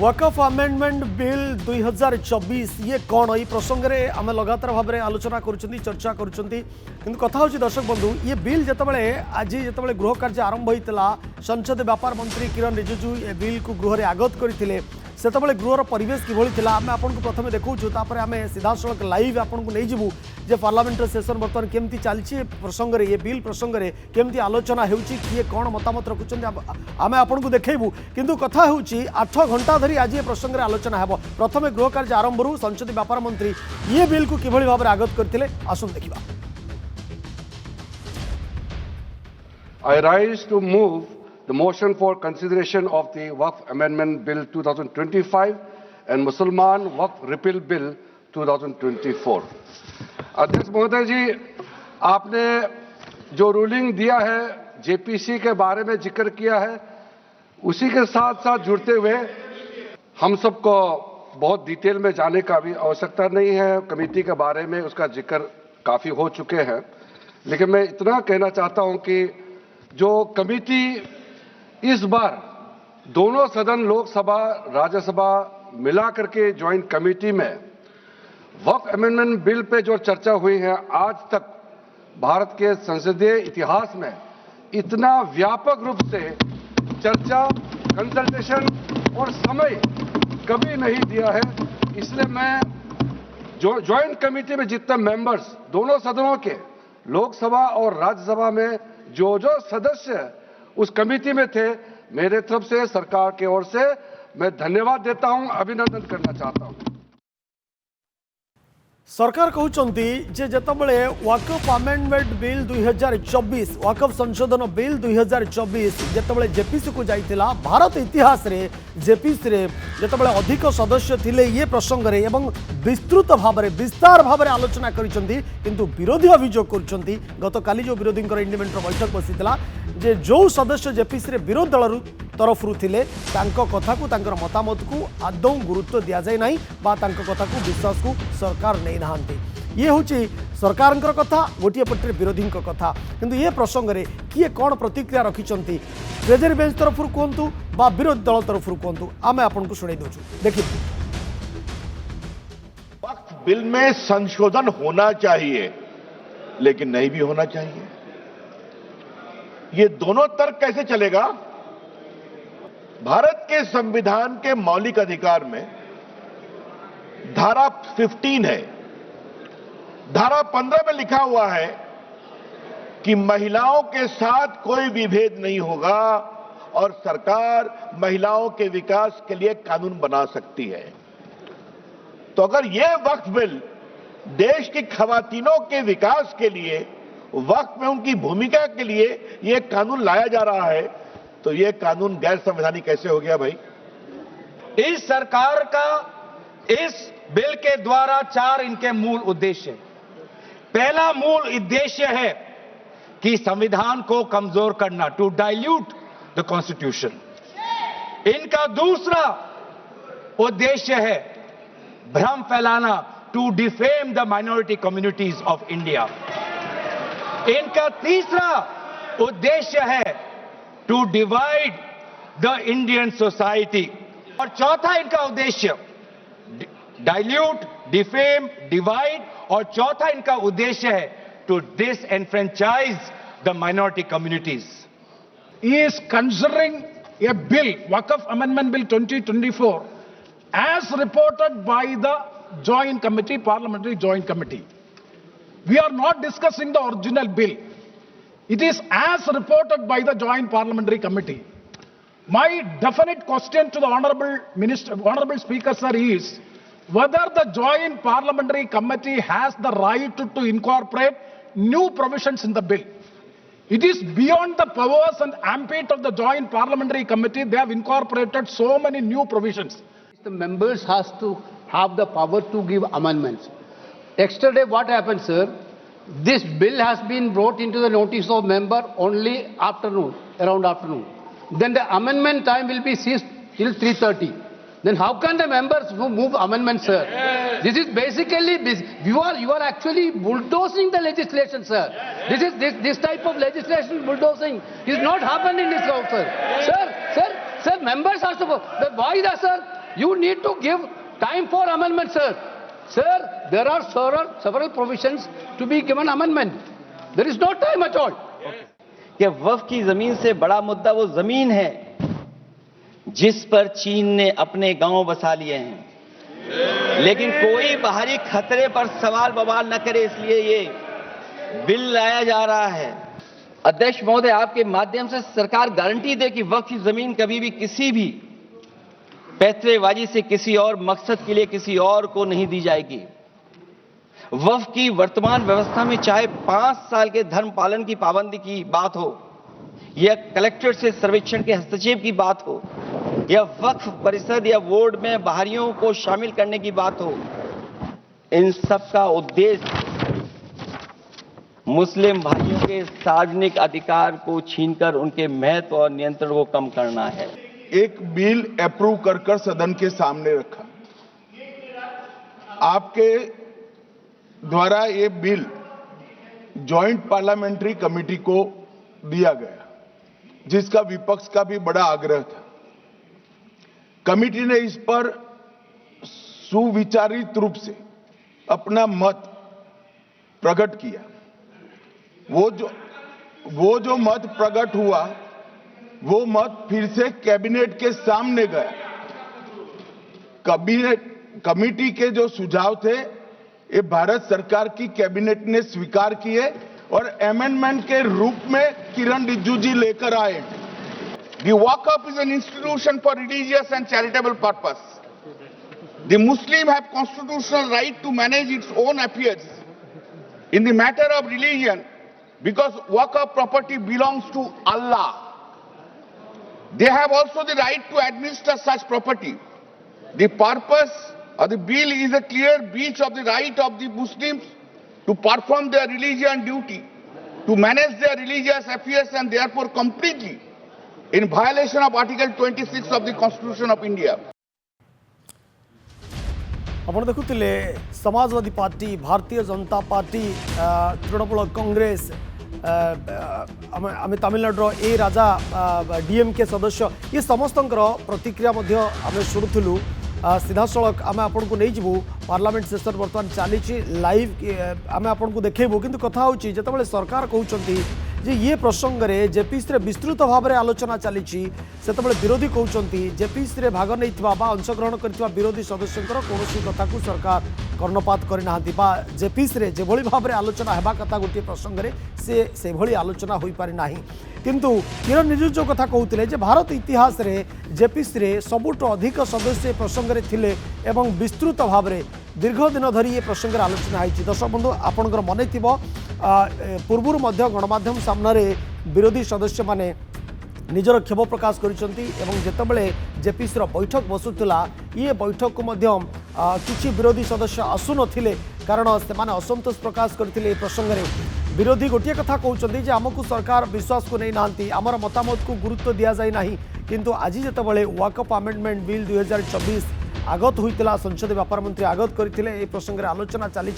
वकफ amendment bill 2024 ये कौन ये प्रसंग में आम लगातार भाव में आलोचना चर्चा कर कथा हूँ दर्शक बंधु ये बिल जितेबाला आज जितेबाला गृह कार्य आरंभ होता संसद व्यापार मंत्री किरण रिजिजू ये बिल को गृह में आगत करते सेतबले गृहर परिवेश किभली आम आपको प्रथम देखा तापर आम सीधा सड़क लाइव आपको नहीं जीवु जे पार्लियामेंट सेशन बर्तमान केमती चलती प्रसंग में ये बिल प्रसंग में केमती आलोचना किए कौन मतामत रखुच्च आम आपको देखू किंतु कथा हूँ 8 घंटा धरी आज ये प्रसंग में आलोचना है प्रथम गृह कार्य आरंभ संसद व्यापार मंत्री ये बिल को किभली भाव में आगत करते आसुन देखा। I rise to move the motion for consideration of the Waqf Amendment Bill 2025 and Mussalman Waqf Repeal Bill 2024। अध्यक्ष महोदय जी, आपने जो रूलिंग दिया है जेपीसी के बारे में जिक्र किया है, उसी के साथ साथ जुड़ते हुए हम सबको बहुत डिटेल में जाने का भी आवश्यकता नहीं है। कमेटी के बारे में उसका जिक्र काफ़ी हो चुके हैं, लेकिन मैं इतना कहना चाहता हूं कि जो कमेटी इस बार दोनों सदन लोकसभा राज्यसभा मिला करके ज्वाइंट कमेटी में वक्फ अमेंडमेंट बिल पे जो चर्चा हुई है, आज तक भारत के संसदीय इतिहास में इतना व्यापक रूप से चर्चा, कंसल्टेशन और समय कभी नहीं दिया है। इसलिए मैं जो ज्वाइंट कमेटी में जितने मेंबर्स दोनों सदनों के लोकसभा और राज्यसभा में जो सदस्य उस कमेटी में थे, मेरे तरफ से सरकार की ओर से मैं धन्यवाद देता हूं, अभिनंदन करना चाहता हूं। सरकार कहते जे जितेबाला वकफ अमेंडमेंट बिल 2024 वकफ संशोधन बिल 2024 जितेबाला जेपीसी को जाइतिला भारत इतिहास रे जेपीसी रे जितेबाला अधिक सदस्य थिले ये प्रसंग रे एवं विस्तृत भाव में विस्तार भाव में आलोचना करिसेंती, किंतु विरोधी अभियोग करुछंती गतकाली जो विरोधी इंडिपेंडेंट बैठक बसीला जे जो सदस्य जेपीसी रे विरोध दल तरफ थिले तांको कथा को तांकर मतामत को आदौ गुरुत्व दिया जाए नहीं बा तांको कथा को विश्वास को सरकार नहीं नहांती। ये हूँ सरकार कथा, गोटे पटे विरोधी कथा, किंतु ये प्रसंग में किए कौन प्रतिक्रिया रखिंट ट्रेजरी बेंच तरफ कहतु बा विरोधी दल तरफ कहतु आम आपको शुणे दौचु देखिए। वक्फ बिल में संशोधन होना चाहिए लेकिन नहीं भी होना चाहिए, ये दोनों तर्क कैसे चलेगा? भारत के संविधान के मौलिक अधिकार में धारा 15 है, धारा 15 में लिखा हुआ है कि महिलाओं के साथ कोई विभेद नहीं होगा और सरकार महिलाओं के विकास के लिए कानून बना सकती है। तो अगर यह वक्फ बिल देश की खवातीनों के विकास के लिए, वक्फ में उनकी भूमिका के लिए यह कानून लाया जा रहा है, तो यह कानून गैर संवैधानिक कैसे हो गया भाई? इस सरकार का इस बिल के द्वारा 4 इनके मूल उद्देश्य हैं। पहला मूल उद्देश्य है कि संविधान को कमजोर करना, टू डाइल्यूट द कॉन्स्टिट्यूशन। इनका दूसरा उद्देश्य है भ्रम फैलाना, to defame the minority communities of India. इनका तीसरा उद्देश्य है to divide the Indian society. और चौथा इनका उद्देश्य डाइल्यूट, डिफेम, डिवाइड, और चौथा इनका उद्देश्य है to disenfranchise the minority communities. He is considering a bill, Waqf Amendment Bill 2024, as reported by the Joint Committee, Parliamentary Joint Committee. We are not discussing the original bill. It is as reported by the Joint Parliamentary Committee. My definite question to the Honorable Speaker, sir, is whether the Joint Parliamentary Committee has the right to incorporate new provisions in the bill. It is beyond the powers and ambit of the Joint Parliamentary Committee. They have incorporated so many new provisions. The members has to have the power to give amendments. Yesterday what happened, sir? This bill has been brought into the notice of member only afternoon, around afternoon. Then the amendment time will be ceased till 3:30. Then how can the members move amendments, sir? Yes. This is basically, you are actually bulldozing the legislation, sir. Yes. This type of legislation bulldozing is not happening in this house, sir. Yes. Sir, members are supposed. Why the sir? You need to give time for amendment, sir. Sir, there are several provisions to be given amendment. There is no time at all. कि वक्फ की जमीन से बड़ा मुद्दा वो जमीन है जिस पर चीन ने अपने गांव बसा लिए हैं, लेकिन कोई बाहरी खतरे पर सवाल बवाल न करे, इसलिए ये बिल लाया जा रहा है। अध्यक्ष महोदय, आपके माध्यम से सरकार गारंटी दे कि वक्फ की जमीन कभी भी किसी भी पैतरेबाजी से किसी और मकसद के लिए किसी और को नहीं दी जाएगी। वक्फ की वर्तमान व्यवस्था में चाहे 5 साल के धर्म पालन की पाबंदी की बात हो, या कलेक्ट्रेट से सर्वेक्षण के हस्तक्षेप की बात हो, या वक्फ परिषद या बोर्ड में बाहरियों को शामिल करने की बात हो, इन सब का उद्देश्य मुस्लिम भाइयों के सार्वजनिक अधिकार को छीनकर उनके महत्व और नियंत्रण को कम करना है। एक बिल अप्रूव कर सदन के सामने रखा। आपके द्वारा ये बिल जॉइंट पार्लियामेंट्री कमेटी को दिया गया, जिसका विपक्ष का भी बड़ा आग्रह था। कमेटी ने इस पर सुविचारित रूप से अपना मत प्रकट किया। वो जो मत प्रकट हुआ, वो मत फिर से कैबिनेट के सामने गया। कमेटी के जो सुझाव थे, ये भारत सरकार की कैबिनेट ने स्वीकार किए और अमेंडमेंट के रूप में किरण रिजिजू जी लेकर आए। The Waqf is an institution for religious and charitable purpose. The Muslim have constitutional right to manage its own affairs in the matter of religion because Waqf property belongs to Allah. They have also the right to administer such property. The purpose of the bill is a clear breach of the right of the Muslims to perform their religious duty, to manage their religious affairs, and therefore completely in violation of Article 26 of the Constitution of India. आपण देखुले Samajwadi party, Bharatiya Janata party, Trinamool Congress, आम तमिलनाडु ए राजा DMK सदस्य, ये समस्त प्रतिक्रिया आम शुणुलु। सीधा सड़क आम आपन को नहीं जीवु। पार्लियामेंट सेशन बर्तमान चली लाइव आम आपन को देखबू, किंतु कथा होची जेतेबेले सरकार कहउचंती जे ये प्रसंग रे जेपीसी रे विस्तृत भाव में आलोचना चली, सेतेबेले विरोधी कहउचंती जेपीसी रे भाग नैथिबा बा अंशग्रहण करथिबा विरोधी सदस्यंकर कोनोसी कथा को सरकार कर्णपात करि नाहंती, बा जेपीसी रे जेभଳି भाव में आलोचना हेबा कथा गोटे प्रसंग रे से भली आलोचना होई पारि नाही। किंतु किरण रिजिजू कथा कहते जे भारत इतिहास रे जेपीसी रे सबुठ अधिक सदस्य प्रसंग रे थिले एवं विस्तृत भाव में दीर्घ दिन धरी ये प्रसंग आलोचना होती। दर्शक बंधु, आपणकर मन थी पूर्वर गणमाध्यम सामने विरोधी सदस्य माने निजर क्षोभ प्रकाश करते जेपीसी बैठक बसुला, ये बैठक को किसी विरोधी सदस्य आसुन कारण से असंतोष प्रकाश करते प्रसंग में। विरोधी गोटे कथा कहते आमको सरकार विश्वास को नहीं नांती, आमर मतामत को गुरुत्व दि जाए ना, किंतु आज जितेबाला वाकफ अमेंडमेंट बिल 2024 आगत होता संसद व्यापार मंत्री आगत करते प्रसंग में आलोचना चली,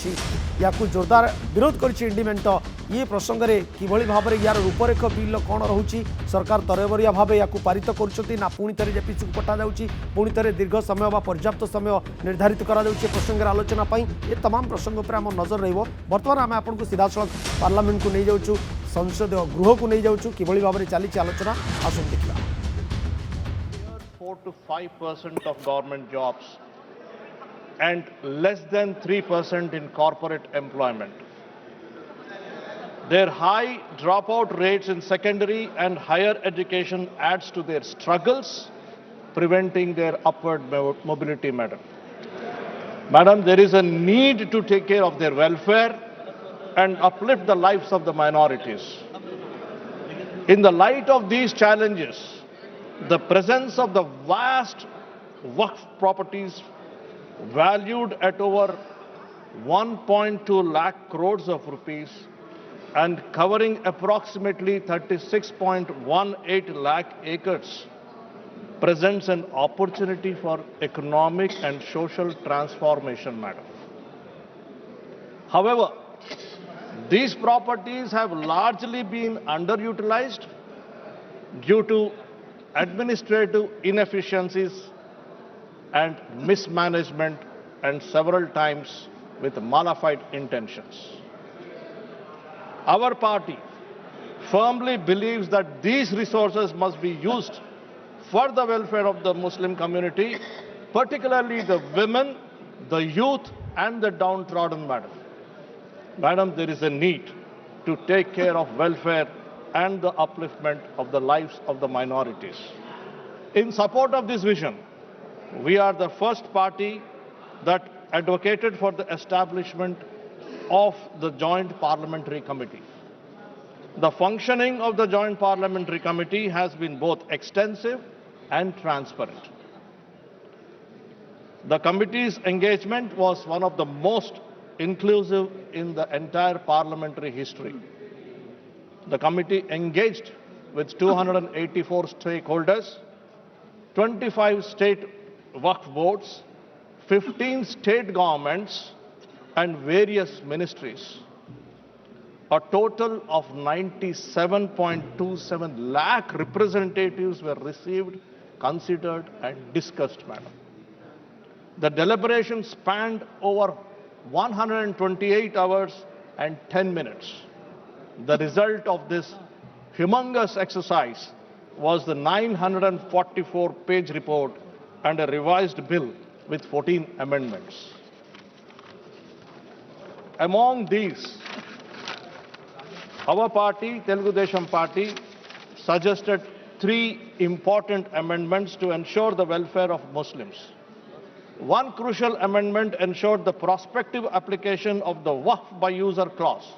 या जोरदार विरोध कर इंडिमेंट ये प्रसंग में किभली भाव में यार रूपरेख बिल कौन रोचे, सरकार तरबरिया भाव या पारित कर पुणी थे जेपीसी को पठा जाऊँगी, पुणी थे दीर्घ समय व पर्याप्त समय निर्धारित करा प्रसंग आलोचना ये तमाम प्रसंग पर आम नजर रही। बर्तमान आम आपको सीधा सड़क पार्लियामेंट को नहीं जाऊँ, संसद गृह को नहीं जाऊँ, किभली भाव में चली आलोचना आसुन देखा। 4 to 5% of government jobs and less than 3% in corporate employment. Their high dropout rates in secondary and higher education adds to their struggles, preventing their upward mobility, madam. Madam, there is a need to take care of their welfare and uplift the lives of the minorities. In the light of these challenges, the presence of the vast Waqf properties valued at over 1.2 lakh crores of rupees and covering approximately 36.18 lakh acres presents an opportunity for economic and social transformation, madam. However, these properties have largely been underutilized due to administrative inefficiencies and mismanagement, and several times with malafide intentions. Our party firmly believes that these resources must be used for the welfare of the Muslim community, particularly the women, the youth, and the downtrodden, madam. Madam, there is a need to take care of welfare and the upliftment of the lives of the minorities. In support of this vision, we are the first party that advocated for the establishment of the Joint Parliamentary Committee. The functioning of the Joint Parliamentary Committee has been both extensive and transparent. The committee's engagement was one of the most inclusive in the entire parliamentary history. The committee engaged with 284 stakeholders, 25 state Waqf boards, 15 state governments, and various ministries. A total of 97.27 lakh representatives were received, considered, and discussed, madam. The deliberation spanned over 128 hours and 10 minutes. The result of this humongous exercise was the 944-page report and a revised bill with 14 amendments. Among these, our party, Telugu Desam Party, suggested 3 important amendments to ensure the welfare of Muslims. One crucial amendment ensured the prospective application of the Waqf by user clause.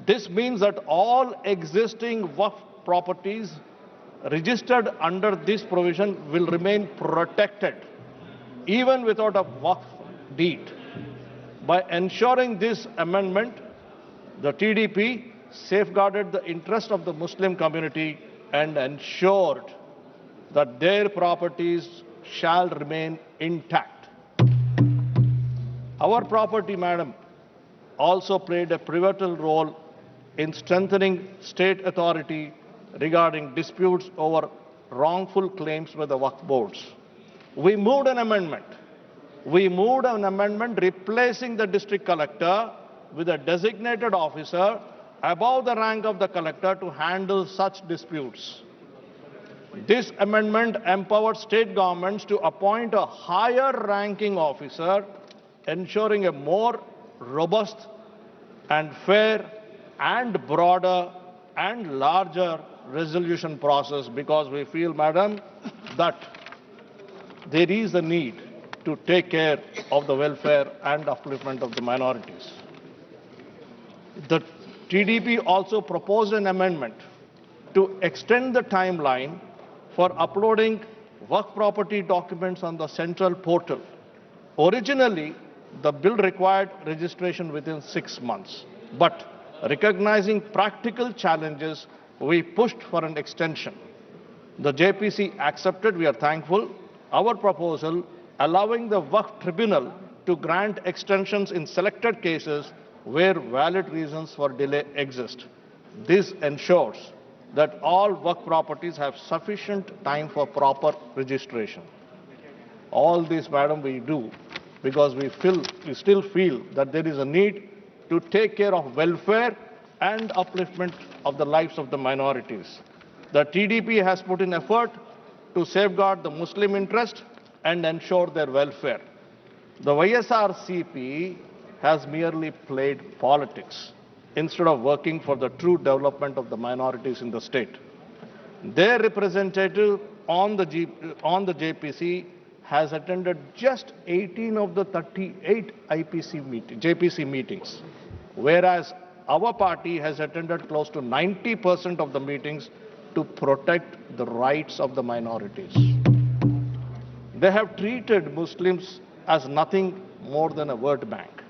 This means that all existing Waqf properties registered under this provision will remain protected, even without a Waqf deed. By ensuring this amendment, the TDP safeguarded the interest of the Muslim community and ensured that their properties shall remain intact. Our property, madam, also played a pivotal role in strengthening state authority regarding disputes over wrongful claims by the Waqf boards. We moved an amendment replacing the district collector with a designated officer above the rank of the collector to handle such disputes. This amendment empowered state governments to appoint a higher ranking officer, ensuring a more robust and fair and broader and larger resolution process, because we feel, madam, that there is a need to take care of the welfare and upliftment of the minorities. The TDP also proposed an amendment to extend the timeline for uploading Waqf property documents on the central portal. Originally, the bill required registration within 6 months, but recognizing practical challenges, we pushed for an extension. The JPC accepted, we are thankful, our proposal, allowing the Waqf Tribunal to grant extensions in selected cases where valid reasons for delay exist. This ensures that all Waqf properties have sufficient time for proper registration. All this, madam, we do because we still feel that there is a need to take care of welfare and upliftment of the lives of the minorities. The TDP has put in effort to safeguard the Muslim interest and ensure their welfare. The YSRCP has merely played politics instead of working for the true development of the minorities in the state. Their representative on the JPC has attended just 18 of the 38 JPC meetings, whereas our party has attended close to 90% of the meetings to protect the rights of the minorities. They have treated Muslims as nothing more than a word bank,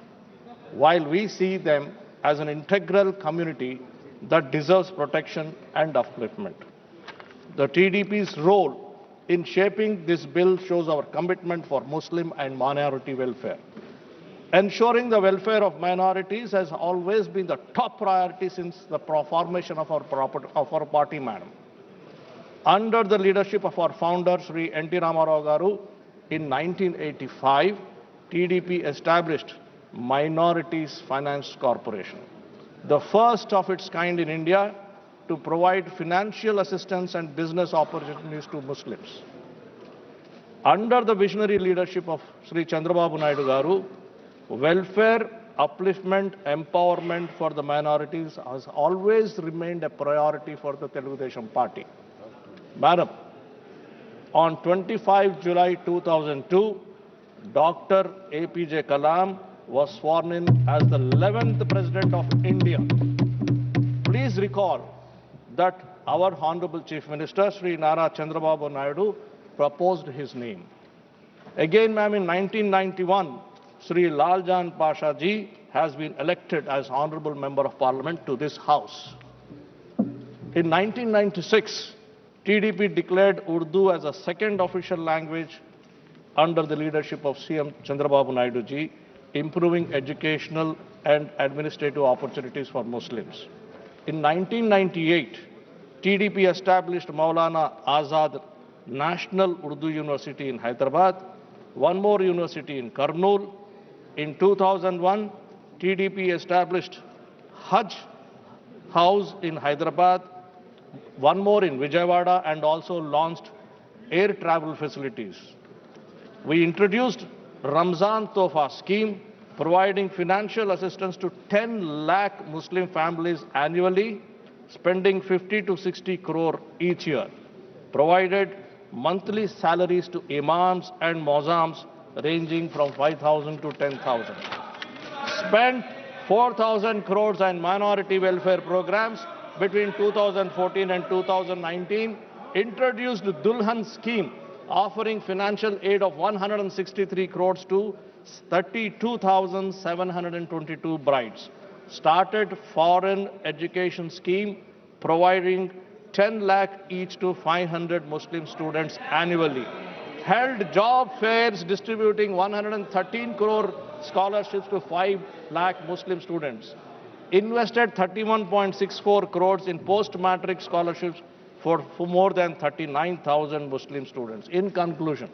while we see them as an integral community that deserves protection and upliftment. The TDP's role in shaping this bill shows our commitment for Muslim and minority welfare. Ensuring the welfare of minorities has always been the top priority since the formation of our party, madam. Under the leadership of our founder, Sri N.T. Ramarao Garu, in 1985, TDP established Minorities Finance Corporation, the first of its kind in India to provide financial assistance and business opportunities to Muslims. Under the visionary leadership of Sri Chandrababu Naidu Garu, welfare, upliftment, empowerment for the minorities has always remained a priority for the Telugu Desam Party. Madam, on 25 July 2002, Dr. APJ Kalam was sworn in as the 11th President of India. Please recall that our Honorable Chief Minister, Sri Nara Chandrababu Naidu, proposed his name. Again, ma'am, in 1991, Sri Laljan Pasha Ji has been elected as Honorable Member of Parliament to this House. In 1996, TDP declared Urdu as a second official language under the leadership of CM Chandrababu Naidu Ji, improving educational and administrative opportunities for Muslims. In 1998, TDP established Maulana Azad National Urdu University in Hyderabad, one more university in Kurnool. In 2001, TDP established Hajj House in Hyderabad, one more in Vijayawada, and also launched air travel facilities. We introduced Ramzan Tofa scheme, providing financial assistance to 10 lakh Muslim families annually, spending 50 to 60 crore each year. Provided monthly salaries to imams and mozams ranging from 5,000 to 10,000. Spent 4,000 crores on minority welfare programs between 2014 and 2019. Introduced Dulhan scheme, offering financial aid of 163 crores to 32,722 brides. Started foreign education scheme, providing 10 lakh each to 500 Muslim students annually. Held job fairs distributing 113 crore scholarships to 5 lakh Muslim students. Invested 31.64 crores in post-matric scholarships for more than 39,000 Muslim students. In conclusion,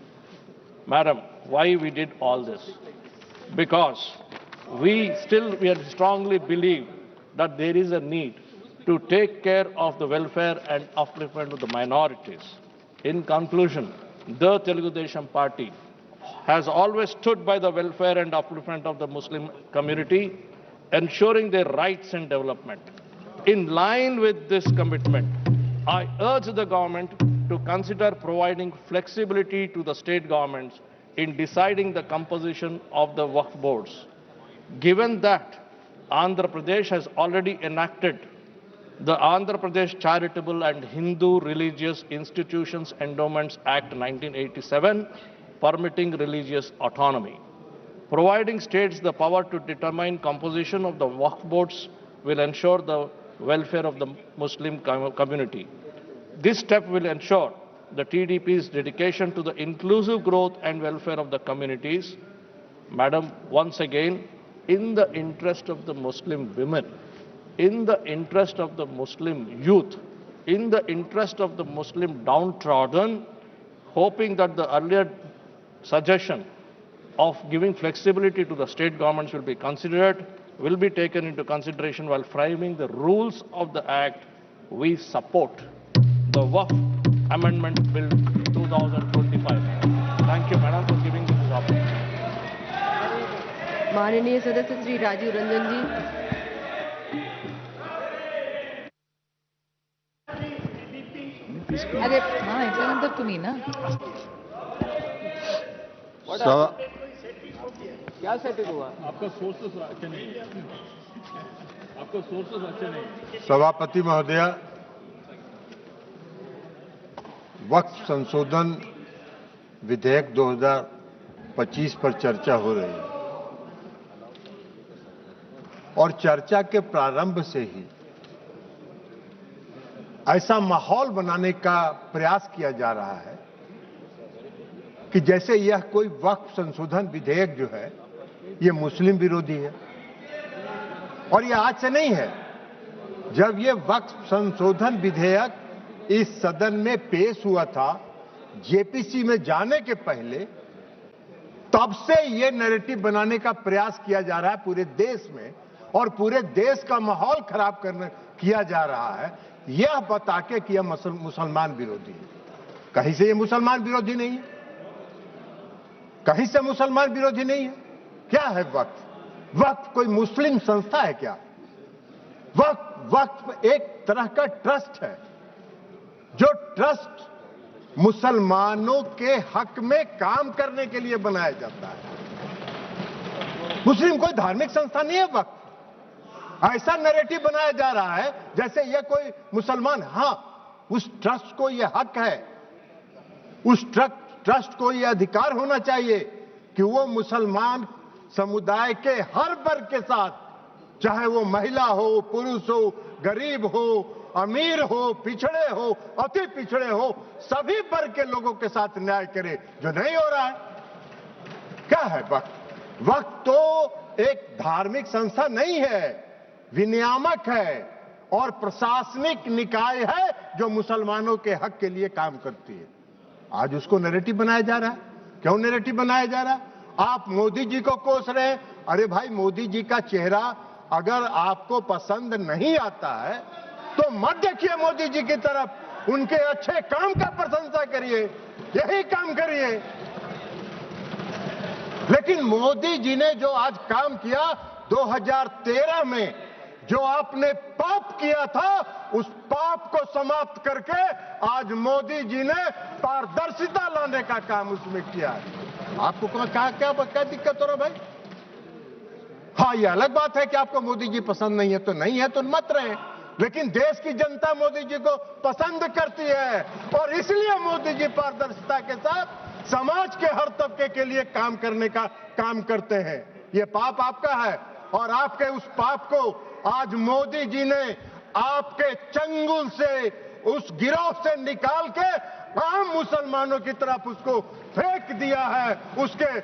Madam, why we did all this? Because we strongly believe that there is a need to take care of the welfare and upliftment of the minorities. In conclusion, the Telugu Desam Party has always stood by the welfare and upliftment of the Muslim community, ensuring their rights and development. In line with this commitment, I urge the government to consider providing flexibility to the state governments in deciding the composition of the Waqf boards. Given that Andhra Pradesh has already enacted the Andhra Pradesh Charitable and Hindu Religious Institutions Endowments Act 1987, permitting religious autonomy. Providing states the power to determine composition of the Waqf boards will ensure the welfare of the Muslim community. This step will ensure the TDP's dedication to the inclusive growth and welfare of the communities. Madam, once again, in the interest of the Muslim women, in the interest of the Muslim youth, in the interest of the Muslim downtrodden, hoping that the earlier suggestion of giving flexibility to the state governments will be taken into consideration while framing the rules of the Act. We support the Waqf Amendment Bill 2025. Thank you, Madam, for giving me this opportunity. माननीय सदस्य श्री राजीव रंजन जी। अरे हाँ याच्यानंतर तुम्ही ना क्या setting हुआ? आपका सोर्सेस अच्छे नहीं, आपका सोर्सेस अच्छे नहीं। सभापति महोदय, वक्फ संशोधन विधेयक 2025 पर चर्चा हो रही है और चर्चा के प्रारंभ से ही ऐसा माहौल बनाने का प्रयास किया जा रहा है कि जैसे यह कोई वक्फ संशोधन विधेयक जो है ये मुस्लिम विरोधी है। और यह आज से नहीं है। जब ये वक्फ संशोधन विधेयक इस सदन में पेश हुआ था, जेपीसी में जाने के पहले कब से ये नैरेटिव बनाने का प्रयास किया जा रहा है पूरे देश में, और पूरे देश का माहौल खराब किया जा रहा है, यह बता के कि यह मुसलमान विरोधी है। कहीं से ये मुसलमान विरोधी नहीं है, कहीं से मुसलमान विरोधी नहीं है। क्या है वक्फ? वक्फ कोई मुस्लिम संस्था है क्या? वक्फ एक तरह का ट्रस्ट है, जो ट्रस्ट मुसलमानों के हक में काम करने के लिए बनाया जाता है। मुस्लिम कोई धार्मिक संस्था नहीं है वक्फ। ऐसा नैरेटिव बनाया जा रहा है जैसे यह कोई मुसलमान, हां उस ट्रस्ट को यह हक है, उस ट्रस्ट को यह अधिकार होना चाहिए कि वो मुसलमान समुदाय के हर वर्ग के साथ, चाहे वो महिला हो, पुरुष हो, गरीब हो, अमीर हो, पिछड़े हो, अति पिछड़े हो, सभी वर्ग के लोगों के साथ न्याय करे, जो नहीं हो रहा है। क्या है वक्फ? वक्फ तो एक धार्मिक संस्था नहीं है, विनियामक है और प्रशासनिक निकाय है जो मुसलमानों के हक के लिए काम करती है। आज उसको नैरेटिव बनाया जा रहा है। क्यों नैरेटिव बनाया जा रहा है? आप मोदी जी को कोस रहे हैं। अरे भाई, मोदी जी का चेहरा अगर आपको पसंद नहीं आता है तो मत देखिए मोदी जी की तरफ, उनके अच्छे काम का प्रशंसा करिए, यही काम करिए। लेकिन मोदी जी ने जो आज काम किया 2013 में, जो आपने पाप किया था, उस पाप को समाप्त करके आज मोदी जी ने पारदर्शिता लाने का काम उसमें किया है। आपको क्या दिक्कत हो रहा भाई? हाँ, ये अलग बात है कि आपको मोदी जी पसंद नहीं है तो नहीं है, तो मत रहे, लेकिन देश की जनता मोदी जी को पसंद करती है और इसलिए मोदी जी पारदर्शिता के साथ समाज के हर तबके के लिए काम करने का काम करते हैं। ये पाप आपका है और आपके उस पाप को आज मोदी जी ने आपके चंगुल से, उस गिरोह से निकाल के आम मुसलमानों की तरफ उसको फेंक दिया है, उसके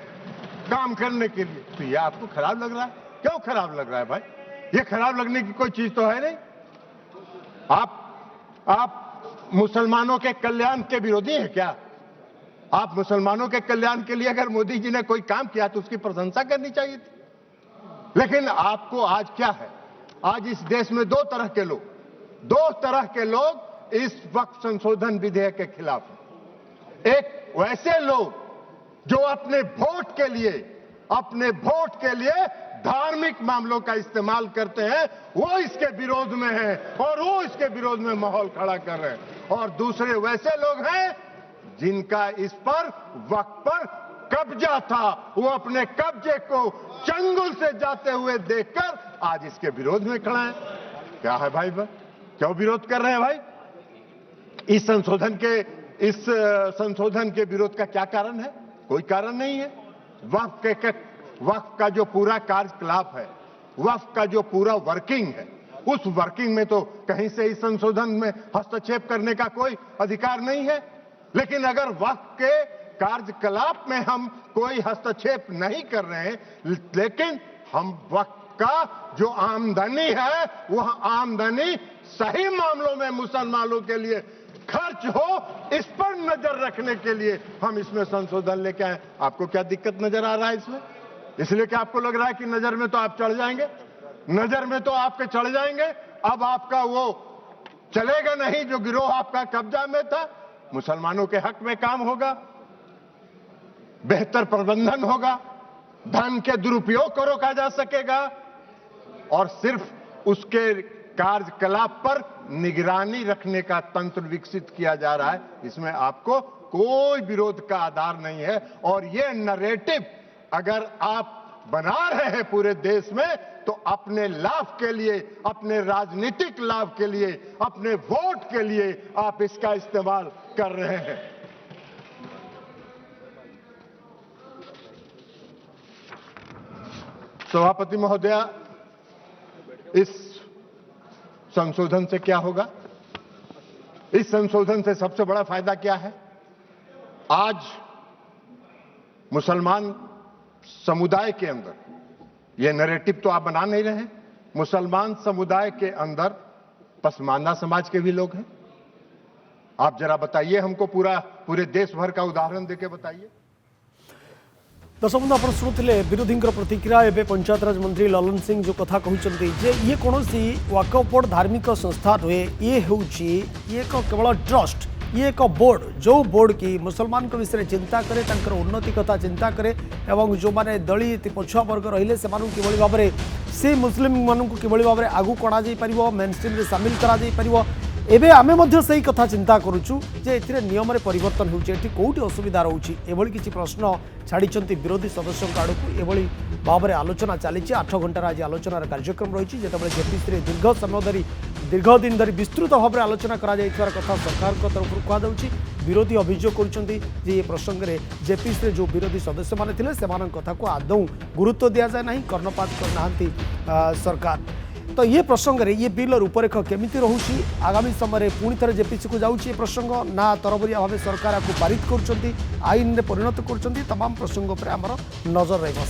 काम करने के लिए। तो ये आपको खराब लग रहा है? क्यों खराब लग रहा है भाई? ये खराब लगने की कोई चीज तो है नहीं। आप मुसलमानों के कल्याण के विरोधी हैं क्या? आप मुसलमानों के कल्याण के लिए अगर मोदी जी ने कोई काम किया तो उसकी प्रशंसा करनी चाहिए थी। लेकिन आपको आज क्या है? आज इस देश में दो तरह के लोग इस वक्त संशोधन विधेयक के खिलाफ हैं। एक वैसे लोग जो अपने वोट के लिए धार्मिक मामलों का इस्तेमाल करते हैं, वो इसके विरोध में हैं और वो इसके विरोध में माहौल खड़ा कर रहे हैं। और दूसरे वैसे लोग हैं जिनका इस पर वक्त पर कब्जा था, वो अपने कब्जे को चंगुल से जाते हुए देखकर आज इसके विरोध में खड़ा है। क्या है भाई? क्यों विरोध कर रहे हैं भाई? इस संशोधन के विरोध का क्या कारण है? कोई कारण नहीं है। वक्फ का जो पूरा कार्यकलाप है, वक्फ का जो पूरा वर्किंग है, उस वर्किंग में तो कहीं से इस संशोधन में हस्तक्षेप करने का कोई अधिकार नहीं है। लेकिन अगर वक्फ के कार्यकलाप में हम कोई हस्तक्षेप नहीं कर रहे हैं, लेकिन हम वक्फ का जो आमदनी है, वह आमदनी सही मामलों में मुसलमानों के लिए खर्च हो, इस पर नजर रखने के लिए हम इसमें संशोधन लेके आए। आपको क्या दिक्कत नजर आ रहा है इसमें? इसलिए कि आपको लग रहा है कि नजर में तो आप चढ़ जाएंगे, नजर में तो आपके चढ़ जाएंगे, अब आपका वो चलेगा नहीं जो गिरोह आपका कब्जा में था। मुसलमानों के हक में काम होगा, बेहतर प्रबंधन होगा, धन के दुरुपयोग को रोका जा सकेगा और सिर्फ उसके कार्यकलाप पर निगरानी रखने का तंत्र विकसित किया जा रहा है। इसमें आपको कोई विरोध का आधार नहीं है। और ये नैरेटिव अगर आप बना रहे हैं पूरे देश में, तो अपने लाभ के लिए, अपने राजनीतिक लाभ के लिए, अपने वोट के लिए आप इसका इस्तेमाल कर रहे हैं। सभापति महोदया, इस संशोधन से क्या होगा? इस संशोधन से सबसे बड़ा फायदा क्या है? आज मुसलमान समुदाय के अंदर, यह नैरेटिव तो आप बना नहीं रहे हैं, मुसलमान समुदाय के अंदर पसमानदा समाज के भी लोग हैं। आप जरा बताइए हमको, पूरे देश भर का उदाहरण देके बताइए। दर्शक बंधु आप शुणुते विरोधी प्रतिक्रिया एवं पंचायतराज मंत्री ललन सिंह जो कथा कहते जे ये कौन वक्फ बोर्ड धार्मिक संस्था नुहे ये हूँ केवल ट्रस्ट ये एक बोर्ड जो बोर्ड की मुसलमान विषय चिंता करे उन्नति कथा चिंता करे एवं जो माने दलित पछुआ वर्ग रहिले से किभली भाव में से मुस्लिम मानू किभली भाव में आगू कणा मेनस्ट्रीम रे सामिल करा पारिबो एबे आमे मध्य सही कथा चिंता करूचु जे एथिरे नियम रे परिवर्तन होउचे एठी कोउटी असुविधा रहउची एभली किछि प्रश्न छाड़ीचंती विरोधी सदस्यों आड़कू एभली भाव में आलोचना चली 8 घंटार आज आलोचनार कार्यक्रम रही जेतेबेले जेपीसी रे दीर्घ दिन धरी विस्तृत भाव में आलोचना करा जाइथिबार कथा सरकार को तरफ कहुछि विरोधी अभियोग करुछंती जे ये प्रसंग रे जेपीसी रे जो विरोधी सदस्य माने थिले सेमान कथा को आदौ गुरुत्व दिया जाए नहीं कर्णपात करनाहांती सरकार तो ये प्रसंग रे ये बिल रूपरेख केमिति रहुछि आगामी समय पुणी थे जेपीसी को जाउछि ये प्रसंग ना तरबरिया भाव सरकार को पारित करुछंती आईन रे परिणत करुछंती तमाम प्रसंग पर आमर नजर रहिबो।